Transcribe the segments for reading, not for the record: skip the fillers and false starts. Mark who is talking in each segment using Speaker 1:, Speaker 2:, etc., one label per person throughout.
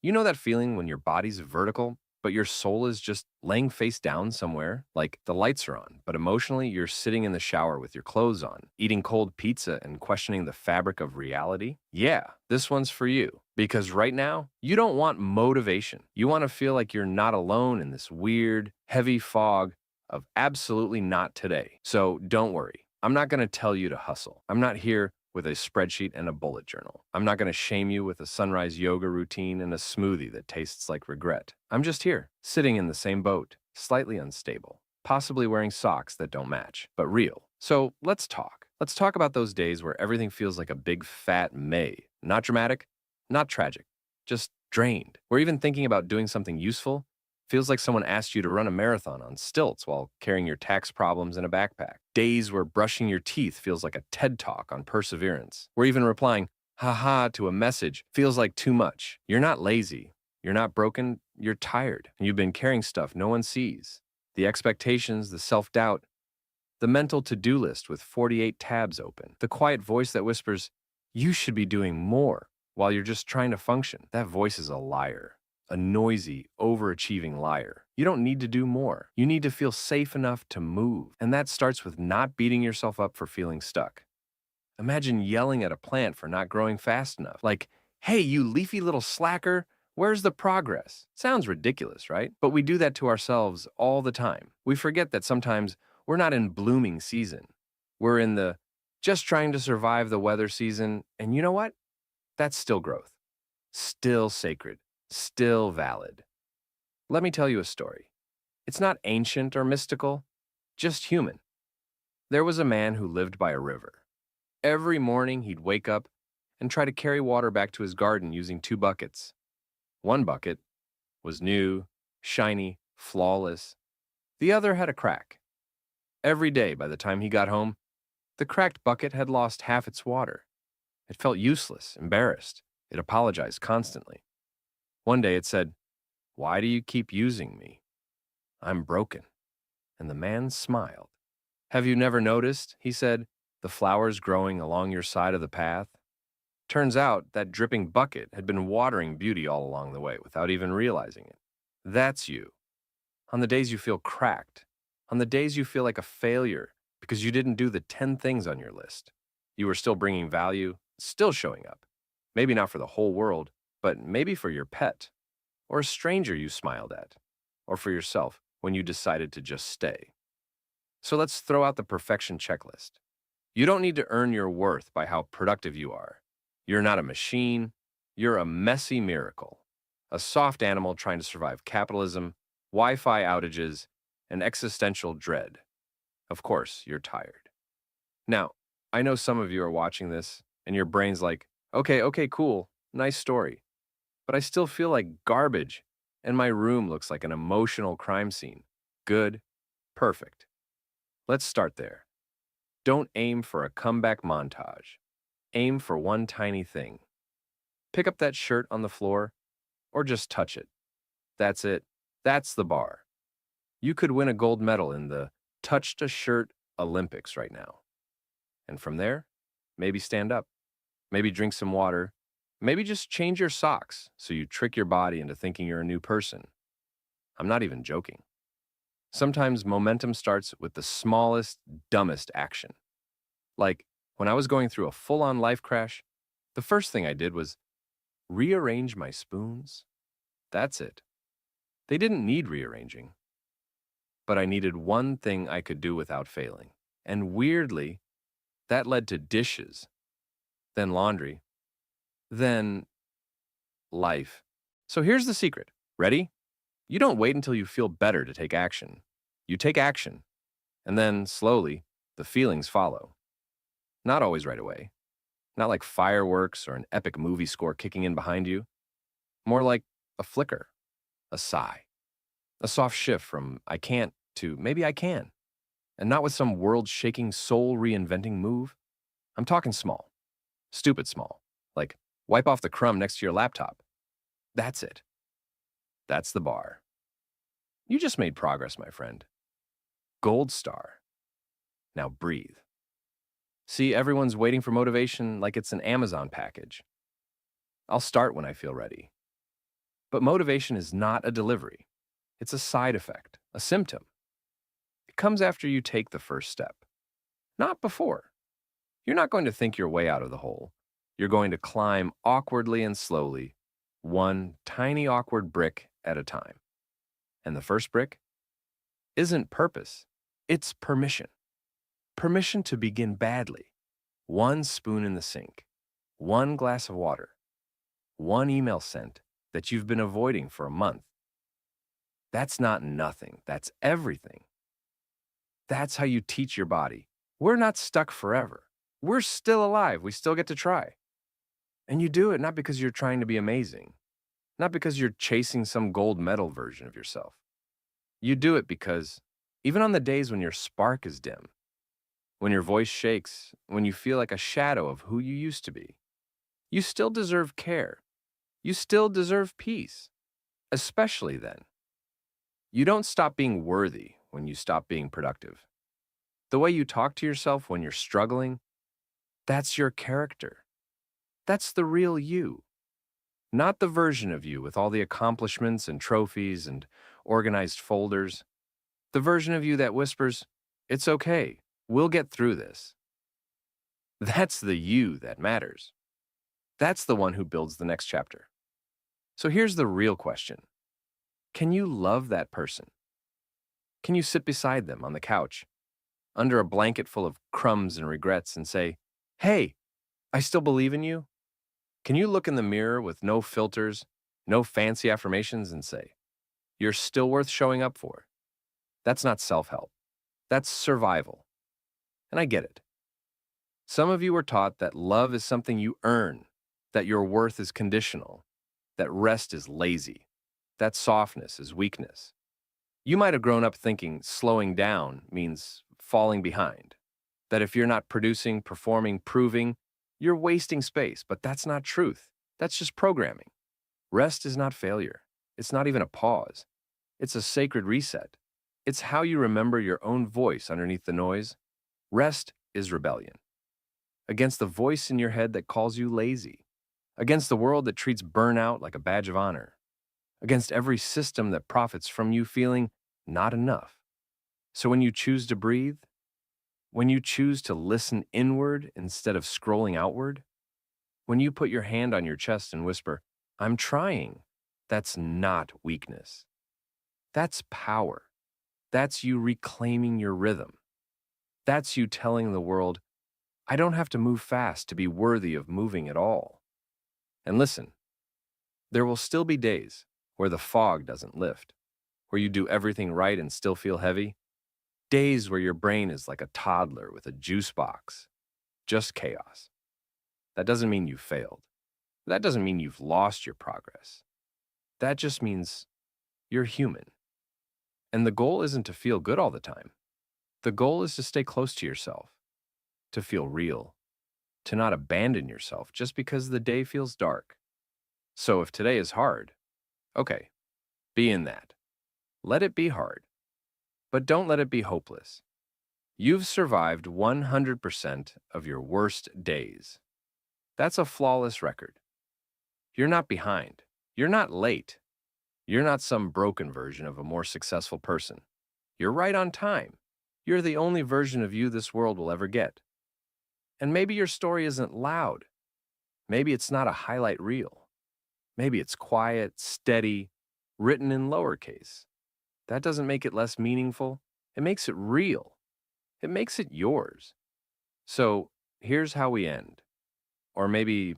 Speaker 1: You know that feeling when your body's vertical, but your soul is just laying face down somewhere? Like the lights are on, but emotionally you're sitting in the shower with your clothes on, eating cold pizza and questioning the fabric of reality? Yeah, this one's for you. Because right now, you don't want motivation. You want to feel like you're not alone in this weird, heavy fog of absolutely not today. So don't worry. I'm not going to tell you to hustle. I'm not here with a spreadsheet and a bullet journal. I'm not going to shame you with a sunrise yoga routine and a smoothie that tastes like regret. I'm just here, sitting in the same boat, slightly unstable, possibly wearing socks that don't match, but real. So let's talk. Let's talk about those days where everything feels like a big fat May. Not dramatic, not tragic, just drained. Where even thinking about doing something useful feels like someone asked you to run a marathon on stilts while carrying your tax problems in a backpack. Days where brushing your teeth feels like a TED talk on perseverance. Where even replying, haha, to a message feels like too much. You're not lazy. You're not broken. You're tired. And you've been carrying stuff no one sees. The expectations, the self doubt, the mental to do list with 48 tabs open. The quiet voice that whispers, you should be doing more while you're just trying to function. That voice is a liar. A noisy, overachieving liar. You don't need to do more. You need to feel safe enough to move. And that starts with not beating yourself up for feeling stuck. Imagine yelling at a plant for not growing fast enough. Like, hey, you leafy little slacker, where's the progress? Sounds ridiculous, right? But we do that to ourselves all the time. We forget that sometimes we're not in blooming season. We're in the just trying to survive the weather season. And you know what? That's still growth. Still sacred. Still valid. Let me tell you a story. It's not ancient or mystical, just human. There was a man who lived by a river. Every morning he'd wake up and try to carry water back to his garden using two buckets. One bucket was new, shiny, flawless. The other had a crack. Every day, by the time he got home, the cracked bucket had lost half its water. It felt useless, embarrassed. It apologized constantly. One day it said, why do you keep using me? I'm broken. And the man smiled. Have you never noticed, he said, the flowers growing along your side of the path? Turns out that dripping bucket had been watering beauty all along the way without even realizing it. That's you. On the days you feel cracked, on the days you feel like a failure because you didn't do the 10 things on your list, you were still bringing value, still showing up. Maybe not for the whole world, but maybe for your pet, or a stranger you smiled at, or for yourself when you decided to just stay. So let's throw out the perfection checklist. You don't need to earn your worth by how productive you are. You're not a machine. You're a messy miracle. A soft animal trying to survive capitalism, Wi-Fi outages, and existential dread. Of course, you're tired. Now, I know some of you are watching this, and your brain's like, okay, cool, nice story. But I still feel like garbage, and my room looks like an emotional crime scene. Good, perfect. Let's start there. Don't aim for a comeback montage. Aim for one tiny thing. Pick up that shirt on the floor, or just touch it. That's it. That's the bar. You could win a gold medal in the Touched a Shirt Olympics right now. And from there, maybe stand up. Maybe drink some water. Maybe just change your socks so you trick your body into thinking you're a new person. I'm not even joking. Sometimes momentum starts with the smallest, dumbest action. Like, when I was going through a full-on life crash, the first thing I did was rearrange my spoons. That's it. They didn't need rearranging, but I needed one thing I could do without failing. And weirdly, that led to dishes, then laundry, then life. So here's the secret. Ready? You don't wait until you feel better to take action. You take action, and then, slowly, the feelings follow. Not always right away. Not like fireworks or an epic movie score kicking in behind you. More like a flicker, a sigh, a soft shift from I can't to maybe I can. And not with some world-shaking, soul-reinventing move. I'm talking small. Stupid small. Like, wipe off the crumb next to your laptop. That's it. That's the bar. You just made progress, my friend. Gold star. Now breathe. See, everyone's waiting for motivation like it's an Amazon package. I'll start when I feel ready. But motivation is not a delivery. It's a side effect, a symptom. It comes after you take the first step, not before. You're not going to think your way out of the hole. You're going to climb awkwardly and slowly, one tiny awkward brick at a time. And the first brick isn't purpose, it's permission. Permission to begin badly. One spoon in the sink, one glass of water, one email sent that you've been avoiding for a month. That's not nothing, that's everything. That's how you teach your body. We're not stuck forever. We're still alive. We still get to try. And you do it not because you're trying to be amazing, not because you're chasing some gold medal version of yourself. You do it because even on the days when your spark is dim, when your voice shakes, when you feel like a shadow of who you used to be, you still deserve care. You still deserve peace, especially then. You don't stop being worthy when you stop being productive. The way you talk to yourself when you're struggling, that's your character. That's the real you, not the version of you with all the accomplishments and trophies and organized folders. The version of you that whispers, "It's okay, we'll get through this." That's the you that matters. That's the one who builds the next chapter. So here's the real question. Can you love that person? Can you sit beside them on the couch, under a blanket full of crumbs and regrets, and say, "Hey, I still believe in you"? Can you look in the mirror with no filters, no fancy affirmations, and say, "You're still worth showing up for"? That's not self-help. That's survival. And I get it. Some of you were taught that love is something you earn, that your worth is conditional, that rest is lazy, that softness is weakness. You might have grown up thinking slowing down means falling behind, that if you're not producing, performing, proving, you're wasting space, but that's not truth. That's just programming. Rest is not failure. It's not even a pause. It's a sacred reset. It's how you remember your own voice underneath the noise. Rest is rebellion against the voice in your head that calls you lazy, against the world that treats burnout like a badge of honor, against every system that profits from you feeling not enough. So when you choose to breathe, when you choose to listen inward instead of scrolling outward, when you put your hand on your chest and whisper, "I'm trying," that's not weakness. That's power. That's you reclaiming your rhythm. That's you telling the world, "I don't have to move fast to be worthy of moving at all." And listen, there will still be days where the fog doesn't lift, where you do everything right and still feel heavy. Days where your brain is like a toddler with a juice box, just chaos. That doesn't mean you failed. That doesn't mean you've lost your progress. That just means you're human. And the goal isn't to feel good all the time. The goal is to stay close to yourself, to feel real, to not abandon yourself just because the day feels dark. So if today is hard, okay, be in that. Let it be hard, but don't let it be hopeless. You've survived 100% of your worst days. That's a flawless record. You're not behind. You're not late. You're not some broken version of a more successful person. You're right on time. You're the only version of you this world will ever get. And maybe your story isn't loud. Maybe it's not a highlight reel. Maybe it's quiet, steady, written in lowercase. That doesn't make it less meaningful. It makes it real. It makes it yours. So here's how we end, or maybe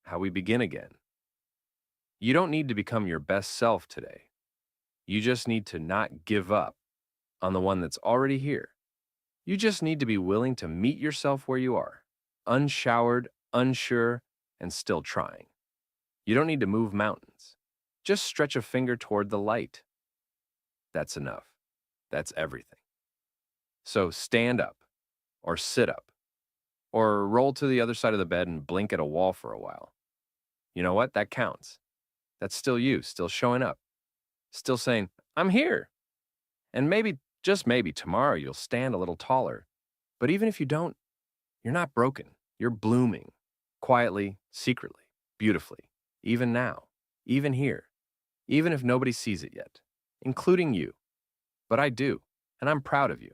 Speaker 1: how we begin again. You don't need to become your best self today. You just need to not give up on the one that's already here. You just need to be willing to meet yourself where you are, unshowered, unsure, and still trying. You don't need to move mountains. Just stretch a finger toward the light. That's enough. That's everything. So stand up, or sit up, or roll to the other side of the bed and blink at a wall for a while. You know what? That counts. That's still you, still showing up, still saying, "I'm here." And maybe, just maybe, tomorrow you'll stand a little taller. But even if you don't, you're not broken. You're blooming, quietly, secretly, beautifully, even now, even here. even if nobody sees it yet, including you. But I do, and I'm proud of you.